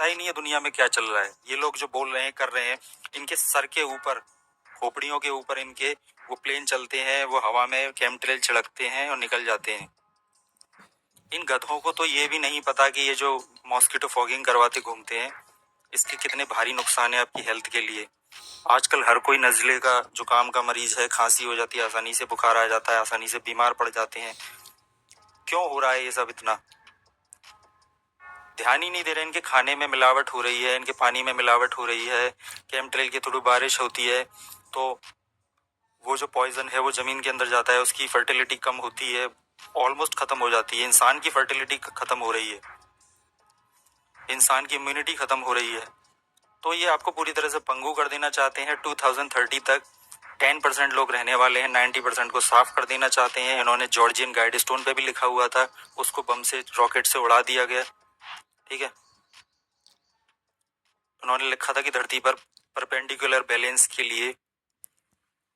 पता ही नहीं है दुनिया में क्या चल रहा है। ये लोग जो बोल रहे हैं, कर रहे हैं, इनके सर के ऊपर, खोपड़ियों के ऊपर इनके वो प्लेन चलते हैं, वो हवा में केमिकल छिड़कते हैं और निकल जाते हैं। इन गधों को तो ये भी नहीं पता कि ये जो मॉस्किटो फॉगिंग करवाते घूमते हैं, इसके कितने भारी नुकसान है आपकी हेल्थ के लिए। आजकल हर कोई नज़ले का, जुकाम का मरीज है, खांसी हो जाती है आसानी से, बुखार आ जाता है आसानी से, बीमार पड़ जाते हैं। क्यों हो रहा है ये सब? इतना ध्यान ही नहीं दे रहे। इनके खाने में मिलावट हो रही है, इनके पानी में मिलावट हो रही है, केमिकल की थोड़ी बारिश होती है तो वो जो पॉइजन है वो जमीन के अंदर जाता है, उसकी फर्टिलिटी कम होती है, ऑलमोस्ट खत्म हो जाती है। इंसान की फर्टिलिटी खत्म हो रही है, इंसान की इम्यूनिटी खत्म हो रही है। तो ये आपको पूरी तरह से पंगु कर देना चाहते हैं। 2030 तक 10% लोग रहने वाले हैं, 90% को साफ कर देना चाहते हैं। इन्होंने जॉर्जियन गाइड स्टोन पे भी लिखा हुआ था, उसको बम से, रॉकेट से उड़ा दिया गया। ठीक है, उन्होंने लिखा था कि धरती पर परपेंडिकुलर बैलेंस के लिए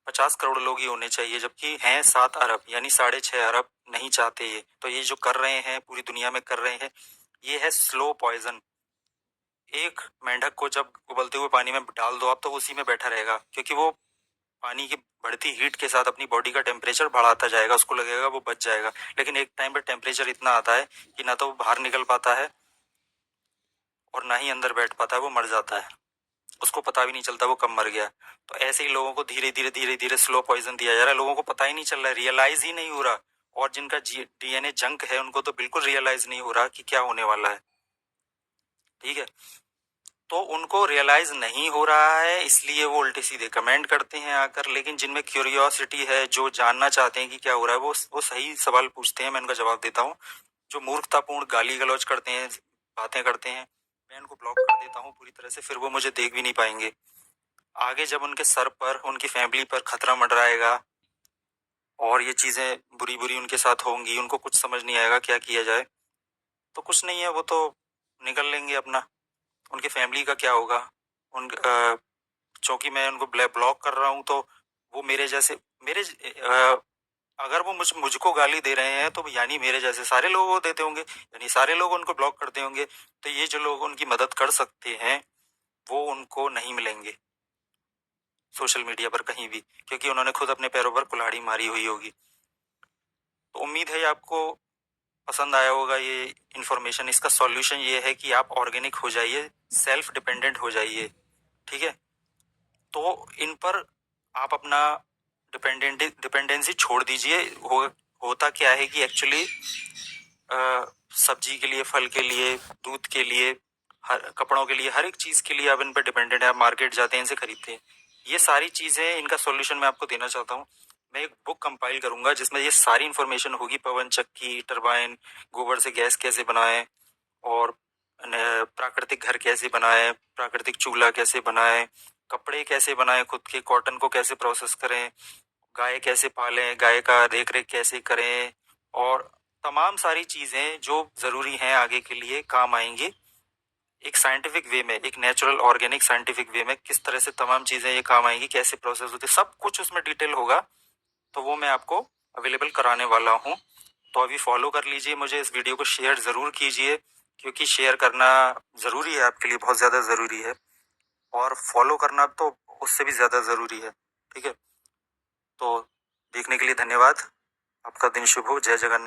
50 करोड़ लोग ही होने चाहिए, जबकि हैं 7 अरब, यानी 6.5 अरब नहीं चाहते ये। तो ये जो कर रहे हैं, पूरी दुनिया में कर रहे हैं, ये है स्लो पॉइजन। एक मेंढक को जब उबलते हुए पानी में डाल दो आप, तो उसी में बैठा रहेगा, क्योंकि वो पानी की बढ़ती हीट के साथ अपनी बॉडी का टेम्परेचर बढ़ाता जाएगा, उसको लगेगा वो बच जाएगा। लेकिन एक टाइम पर टेम्परेचर इतना आता है कि ना तो वो बाहर निकल पाता है और ना ही अंदर बैठ पाता है, वो मर जाता है, उसको पता भी नहीं चलता वो कब मर गया। तो ऐसे ही लोगों को धीरे धीरे स्लो पॉइजन दिया जा रहा है, लोगों को पता ही नहीं चल रहा है, रियलाइज ही नहीं हो रहा। और जिनका डीएनए जंक है उनको तो बिल्कुल रियलाइज नहीं हो रहा कि क्या होने वाला है। ठीक है, तो उनको रियलाइज नहीं हो रहा है, इसलिए वो उल्टे सीधे कमेंट करते हैं आकर। लेकिन जिनमें क्यूरियोसिटी है, जो जानना चाहते हैं कि क्या हो रहा है, वो सही सवाल पूछते हैं, मैं उनका जवाब देता हूँ। जो मूर्खतापूर्ण गाली गलौज करते हैं, बातें करते हैं, मैं उनको ब्लॉक कर देता हूँ पूरी तरह से, फिर वो मुझे देख भी नहीं पाएंगे। आगे जब उनके सर पर, उनकी फैमिली पर खतरा मंडराएगा और ये चीजें बुरी बुरी उनके साथ होंगी, उनको कुछ समझ नहीं आएगा क्या किया जाए, तो कुछ नहीं है, वो तो निकल लेंगे अपना। उनके फैमिली का क्या होगा? उन चूंकि मैं उनको ब्लॉक कर रहा हूँ, तो वो मेरे जैसे, अगर वो मुझको गाली दे रहे हैं, तो यानी मेरे जैसे सारे लोग वो देते होंगे, यानी सारे लोग उनको ब्लॉक करते होंगे। तो ये जो लोग उनकी मदद कर सकते हैं, वो उनको नहीं मिलेंगे सोशल मीडिया पर कहीं भी, क्योंकि उन्होंने खुद अपने पैरों पर कुल्हाड़ी मारी हुई होगी। तो उम्मीद है आपको पसंद आया होगा ये इन्फॉर्मेशन। इसका सॉल्यूशन ये है कि आप ऑर्गेनिक हो जाइए, सेल्फ डिपेंडेंट हो जाइए। ठीक है, तो इन पर आप अपना डिपेंडेंसी छोड़ दीजिए। होता क्या है कि एक्चुअली सब्जी के लिए, फल के लिए, दूध के लिए, कपड़ों के लिए, हर एक चीज के लिए आप इन पर डिपेंडेंट है। आप मार्केट जाते हैं, इनसे खरीदते हैं। ये सारी चीजें, इनका सॉल्यूशन मैं आपको देना चाहता हूँ। मैं एक बुक कंपाइल करूंगा जिसमें ये सारी इन्फॉर्मेशन होगी। पवन चक्की, टरबाइन, गोबर से गैस कैसे बनाएं, और प्राकृतिक घर कैसे बनाएं, प्राकृतिक चूल्हा कैसे बनाएं, कपड़े कैसे बनाएं, खुद के कॉटन को कैसे प्रोसेस करें, गाय कैसे पालें, गाय का देख रेख कैसे करें, और तमाम सारी चीजें जो जरूरी हैं आगे के लिए काम आएंगी। एक साइंटिफिक वे में, एक नेचुरल ऑर्गेनिक साइंटिफिक वे में किस तरह से तमाम चीजें ये काम आएंगी, कैसे प्रोसेस होते, सब कुछ उसमें डिटेल होगा। तो वो मैं आपको अवेलेबल कराने वाला हूँ। तो अभी फॉलो कर लीजिए मुझे, इस वीडियो को शेयर जरूर कीजिए, क्योंकि शेयर करना जरूरी है आपके लिए, बहुत ज्यादा जरूरी है। और फॉलो करना तो उससे भी ज्यादा जरूरी है। ठीक है, तो देखने के लिए धन्यवाद। आपका दिन शुभ हो। जय जगन्नाथ।